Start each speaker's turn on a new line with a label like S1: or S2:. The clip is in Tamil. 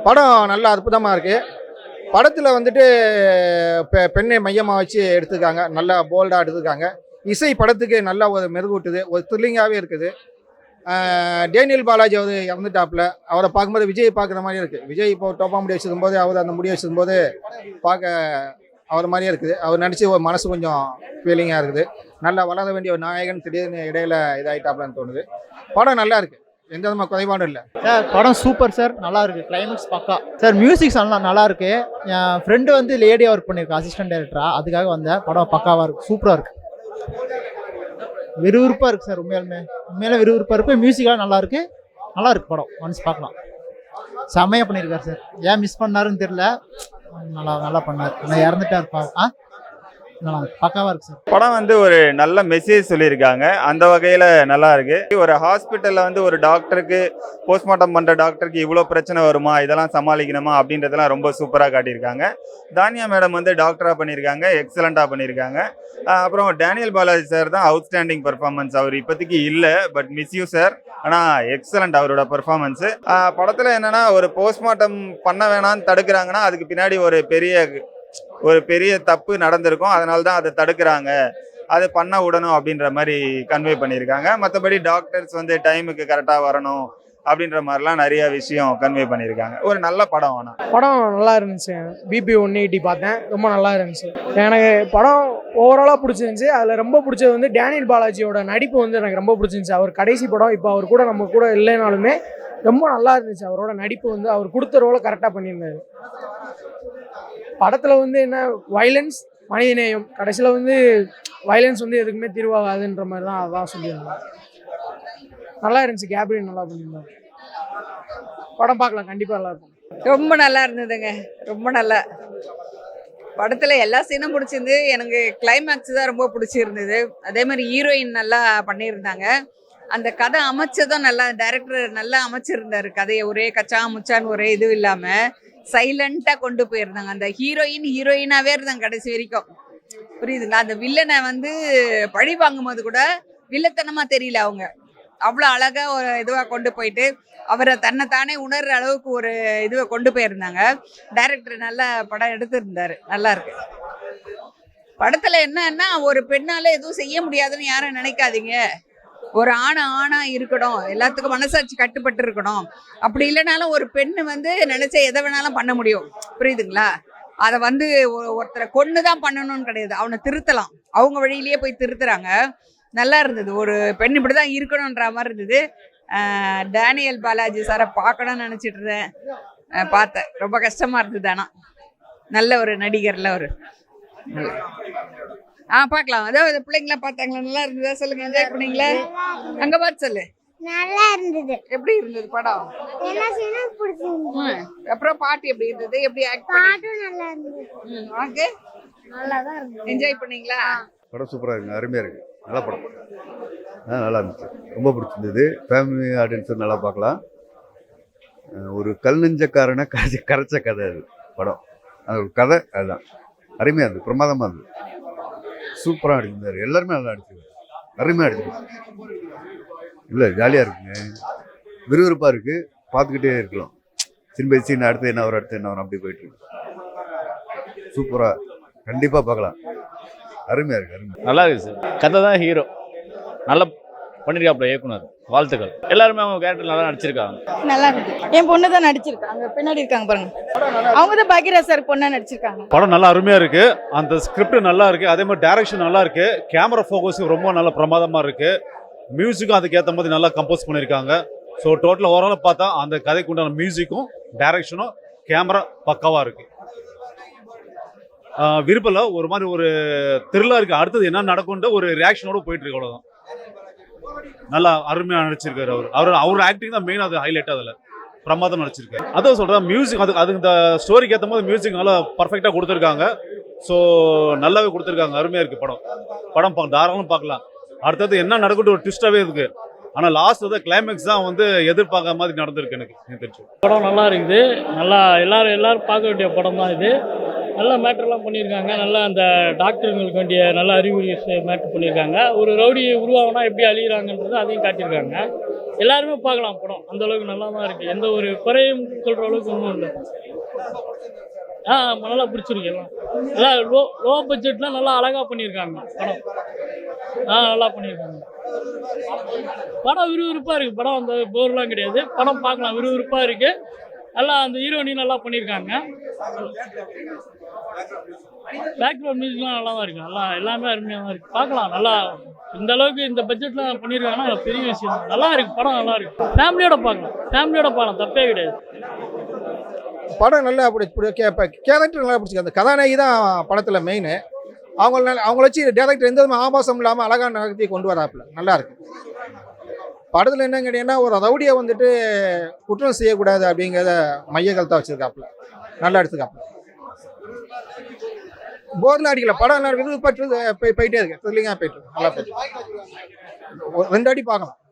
S1: படம் நல்ல அற்புதமாக இருக்குது. படத்தில் வந்துட்டு பெண்ணை மையமாக வச்சு எடுத்துருக்காங்க. நல்லா போல்டாக எடுத்துருக்காங்க. இசை படத்துக்கு நல்லா ஒரு மெருகூட்டுது. ஒரு த்ரில்லிங்காகவே இருக்குது. டேனியல் பாலாஜி அவர் இறந்துட்டாப்புல. அவரை பார்க்கும்போது விஜய் பார்க்குற மாதிரியே இருக்குது. விஜய் இப்போ டோப்பா முடி வச்சிருக்கும்போது அவர் அந்த முடி வச்சிருக்கும்போது பார்க்க அவர் மாதிரியே இருக்குது. அவர் நடித்து ஒரு மனசு கொஞ்சம் ஃபீலிங்காக இருக்குது. நல்லா வளர வேண்டிய ஒரு நாயகன் திடீர்னு இடையில இதாகிட்டாப்புலன்னு தோணுது. படம் நல்லா இருக்குது. எந்த விதமாக குறைபாடும் இல்லை
S2: சார். படம் சூப்பர் சார், நல்லா இருக்கு. கிளைமேக்ஸ் பக்கா சார். மியூசிக்ஸ் நல்லா இருக்கு. என் ஃப்ரெண்டு வந்து லேடியாக ஒர்க் பண்ணியிருக்கேன், அசிஸ்டன்ட் டைரக்டரா. அதுக்காக வந்தேன். படம் பக்காவாக இருக்கு, சூப்பராக இருக்கு. விறுவிறுப்பாக இருக்கு சார். உண்மையிலே விறுவிறுப்பாக இருக்கு. மியூசிக்லாம் நல்லா இருக்கு. நல்லா இருக்கு படம். ஒன்ஸ் பார்க்கலாம். செம்மையாக பண்ணியிருக்காரு சார். ஏன் மிஸ் பண்ணாருன்னு தெரியல. நல்லா பண்ணார். நான் இறந்துட்டா இருப்பாங்க. நல்லா பக்காவாக இருக்கு சார்.
S3: படம் வந்து ஒரு நல்ல மெசேஜ் சொல்லியிருக்காங்க. அந்த வகையில் நல்லா இருக்கு. ஒரு ஹாஸ்பிட்டலில் வந்து ஒரு டாக்டருக்கு போஸ்ட்மார்ட்டம் பண்ணுற டாக்டருக்கு இவ்வளோ பிரச்சனை வருமா, இதெல்லாம் சமாளிக்கணுமா அப்படின்றதெல்லாம் ரொம்ப சூப்பராக காட்டியிருக்காங்க. தானியா மேடம் வந்து டாக்டராக பண்ணியிருக்காங்க, எக்ஸலண்ட்டாக பண்ணியிருக்காங்க. அப்புறம் டேனியல் பாலாஜி சார் தான் அவுட்ஸ்டாண்டிங் பர்ஃபார்மன்ஸ். அவர் இப்போதைக்கு இல்லை, பட் மிஸ்யூ சார். ஆனால் எக்ஸலண்ட் அவரோட பர்ஃபார்மன்ஸு. படத்தில் என்னென்னா ஒரு போஸ்ட்மார்ட்டம் பண்ண வேணான்னு தடுக்கிறாங்கன்னா அதுக்கு பின்னாடி ஒரு பெரிய தப்பு நடந்திருக்கும். அதனால தான் அதை தடுக்கிறாங்க, அதை பண்ண விடணும் அப்படின்ற மாதிரி கன்வே பண்ணியிருக்காங்க. மற்றபடி டாக்டர்ஸ் வந்து டைமுக்கு கரெக்டாக வரணும் அப்படின்ற மாதிரிலாம் நிறைய விஷயம் கன்வே பண்ணியிருக்காங்க. ஒரு நல்ல படம். ஆனால்
S4: படம் நல்லா இருந்துச்சு. பிபி 180 பார்த்தேன், ரொம்ப நல்லா இருந்துச்சு. எனக்கு படம் ஓவராலாக பிடிச்சிருந்துச்சு. அதில் ரொம்ப பிடிச்சது வந்து டேனியல் பாலாஜியோட நடிப்பு வந்து எனக்கு ரொம்ப பிடிச்சிருந்துச்சு. அவர் கடைசி படம் இப்போ அவர் கூட நம்ம கூட இல்லைனாலுமே ரொம்ப நல்லா இருந்துச்சு. அவரோட நடிப்பு வந்து அவர் கொடுத்த ரோலை கரெக்டாக பண்ணியிருந்தாரு. படத்தில் வந்து என்ன வைலன்ஸ், மனிதநேயம். கடைசியில் வந்து வைலன்ஸ் வந்து எதுக்குமே தீர்வாகாதுன்ற மாதிரி தான் அதான் சொல்லியிருந்தாங்க. நல்லா இருந்துச்சு. கேப்ரியல் நல்லா பண்ணியிருந்தாங்க. படம் பார்க்கலாம், கண்டிப்பாக நல்லா இருக்கும்.
S5: ரொம்ப நல்லா இருந்ததுங்க. ரொம்ப நல்லா. படத்தில் எல்லா சீனும் பிடிச்சிருந்து. எனக்கு கிளைமேக்ஸ் தான் ரொம்ப பிடிச்சிருந்தது. அதே மாதிரி ஹீரோயின் நல்லா பண்ணியிருந்தாங்க. அந்த கதை அமைச்சதும் நல்லா, டைரக்டர் நல்லா அமைச்சிருந்தார் கதையை. ஒரே கச்சா முச்சான்னு ஒரே இது இல்லாமல் சைலண்டாக கொண்டு போயிருந்தாங்க. அந்த ஹீரோயினாகவே இருந்தாங்க கடைசி வரைக்கும். புரியுதுங்களா? அந்த வில்லனை வந்து பழி வாங்கும் போது கூட வில்லத்தனமாக தெரியல. அவங்க அவ்வளோ அழகாக ஒரு இதுவாக கொண்டு போயிட்டு அவரை தன்னைத்தானே உணர்கிற அளவுக்கு ஒரு இதுவை கொண்டு போயிருந்தாங்க. டைரக்டர் நல்லா படம் எடுத்திருந்தார். நல்லா இருக்கு. படத்தில் என்னன்னா ஒரு பெண்ணால் எதுவும் செய்ய முடியாதுன்னு யாரும் நினைக்காதீங்க. ஒரு ஆணா இருக்கணும், எல்லாத்துக்கும் மனசாட்சி கட்டுப்பட்டு இருக்கணும். அப்படி இல்லைனாலும் ஒரு பெண்ணு வந்து நினைச்ச எதை வேணாலும் பண்ண முடியும். புரியுதுங்களா? அதை வந்து ஒருத்தரை கொண்டு தான் பண்ணணும்னு கிடையாது, அவனை திருத்தலாம். அவங்க வழியிலேயே போய் திருத்துறாங்க. நல்லா இருந்தது. ஒரு பெண் இப்படி தான் இருக்கணுன்ற மாதிரி இருந்தது. டேனியல் பாலாஜி சாரை பார்க்கணும்னு நினச்சிட்டு இருந்தேன், பார்த்தேன். ரொம்ப கஷ்டமாக இருந்தது. ஆனால் நல்ல ஒரு நடிகர்ல ஒரு பார்க்கலாம். அதாவது பிள்ளைங்களாம் பார்த்தாங்களா? நல்லா இருந்ததா? சொல்லுங்க. என்ஜாய் பண்ணீங்களா? அங்கே பார்த்து சொல்லு.
S6: நல்லா இருந்தது.
S5: எப்படி இருந்தது படம்? அப்புறம் பாட்டு எப்படி இருந்தது? எப்படி
S6: பாட்டும் நல்லா இருந்தது.
S5: உனக்கு
S6: நல்லா தான் இருந்தது.
S5: என்ஜாய் பண்ணீங்களா?
S7: படம் சூப்பராக இருக்குங்க, அருமையாக இருக்குது. நல்ல படம். நல்லா இருந்துச்சு, ரொம்ப பிடிச்சிருந்தது. ஃபேமிலி ஆடியன்ஸும் நல்லா பார்க்கலாம். ஒரு கல் நெஞ்சக்காரனை கரைச்ச கதை அது படம். அது ஒரு கதை, அதுதான் அருமையாக இருந்தது, பிரமாதமாக இருந்தது. சூப்பராக அடிச்சிருந்தார். எல்லாருமே நல்லா அடிச்சிருக்காரு, அருமையாக அடிச்சிருக்காரு. இல்லை, ஜாலியாக இருக்குங்க, விறுவிறுப்பாக இருக்குது, பார்த்துக்கிட்டே இருக்கலாம். சின்ன சீன் அடுத்து என்ன வரும் அப்படி போயிட்டு இருக்கு. சூப்பராக, கண்டிப்பாக பார்க்கலாம். அருமையாக இருக்குது, அருமை.
S8: நல்லா இருக்குது சார். கதை தான் ஹீரோ. நல்லா பண்ணியிருக்காப்புல இயக்குனர். வாழ்த்துக்கள். எல்லாருமே அவங்க கேரக்டர் நல்லா நடிச்சிருக்காங்க.
S9: நல்லா இருக்கு. என் பொண்ணு தான் நடிச்சிருக்காங்க, பின்னாடி இருக்காங்க பாருங்க. அவங்க தான் பாக்கியராஜ் சார் பொண்ணா நடிச்சிருக்காங்க.
S10: படம் நல்லா அருமையா இருக்கு. அந்த ஸ்கிரிப்ட் நல்லா இருக்கு. அதே மாதிரி டைரக்ஷன் நல்லா இருக்கு. கேமரா ஃபோக்கஸ் ரொம்ப நல்ல பிரமாதமா இருக்கு. மியூசிக்கும் அதுக்கேற்ற மாதிரி நல்லா கம்போஸ் பண்ணியிருக்காங்க. ஸோ டோட்டலாக ஓவரால் பார்த்தா அந்த கதைக்கு உண்டான மியூசிக்கும் டைரக்ஷனும் கேமரா பக்காவாக இருக்கு. விருப்பல ஒரு மாதிரி ஒரு த்ரில்லா இருக்கு. அடுத்தது என்ன நடக்கும்ன்ற ஒரு ரியாக்ஷனோட போயிட்டு இருக்கு. அவ்வளோதான். நல்லா அருமையாக நடிச்சிருக்காரு. அவர் ஆக்டிங் தான் மெயின். அது ஹைலைட். அதில் பிரமாதம் நடிச்சிருக்காரு. அதான் சொல்கிறேன், மியூசிக் அது இந்த ஸ்டோரிக்கு ஏற்ற போது மியூசிக் நல்லா பர்ஃபெக்டாக கொடுத்துருக்காங்க. ஸோ நல்லாவே கொடுத்துருக்காங்க. அருமையாக இருக்குது படம் தாராளம் பார்க்கலாம். அடுத்தது என்ன நடக்கும்னு ஒரு ட்விஸ்டாகவே இருக்குது. ஆனால் லாஸ்ட் வந்து கிளைமேக்ஸ் தான் வந்து எதிர்பார்க்காத மாதிரி நடந்திருக்கு எனக்கு தெரிஞ்சு.
S11: படம் நல்லா இருக்குது. நல்லா எல்லாரும் பார்க்க வேண்டிய படம் தான் இது. நல்ல மேட்டர்லாம் பண்ணியிருக்காங்க. நல்லா அந்த டாக்டருங்களுக்கு வேண்டிய நல்ல அறிகுறி மேட்டர் பண்ணியிருக்காங்க. ஒரு ரவுடி உருவாகுனா எப்படி அழிகிறாங்கன்றது அதையும் காட்டியிருக்காங்க. எல்லாருமே பார்க்கலாம் படம். அந்த அளவுக்கு நல்லா தான் இருக்குது. எந்த ஒரு குறையும் சொல்கிற அளவுக்கு ஒன்றும் இல்லை. நல்லா பிடிச்சிருக்கு. எல்லாம் லோ பட்ஜெட்லாம் நல்லா அழகாக பண்ணியிருக்காங்க படம். நல்லா பண்ணியிருக்காங்க. படம் விறுவிறுப்பாக இருக்குது. படம் அந்த போர்லாம் கிடையாது. படம் பார்க்கலாம், விறுவிறுப்பாக இருக்குது. நல்லா அந்த ஹீரோயினையும் நல்லா பண்ணியிருக்காங்க. பேக்ரவுண்ட் மியூசிக்லாம் நல்லா தான் இருக்குது. நல்லா எல்லாமே அருமையாக தான் இருக்குது. பார்க்கலாம். நல்லா இந்த அளவுக்கு இந்த பட்ஜெட்லாம் பண்ணியிருக்காங்கன்னா பெரிய விஷயம் தான். நல்லா இருக்குது. படம் நல்லா இருக்குது. ஃபேமிலியோட பார்க்கலாம், தப்பே கிடையாது.
S1: படம் நல்லா கேரக்டர் நல்லா பிடிச்சிருக்கு. அந்த கதாநாயகி தான் படத்தில் மெயின். அவங்கள வச்சு டேரக்டர் எந்த விதமான ஆபாசம் இல்லாமல் அழகான நகர்த்தி கொண்டு வராப்புல நல்லா இருக்கு. படத்தில் என்ன கேட்டீங்கன்னா, ஒரு ரவுடியை வந்துட்டு குற்றம் செய்யக்கூடாது அப்படிங்கிறத மைய கருத்தாக வச்சிருக்காப்புல. நல்லா எடுத்துக்காப்புல. போர்லாம் அடிக்கல. படம் நல்லா விருப்பப்பட்டு போயிட்டே இருக்கு. த்ரில்லிங்காக போயிட்டு இருக்கு. நல்லா போயிட்டு 2 அடி பார்க்கலாம்.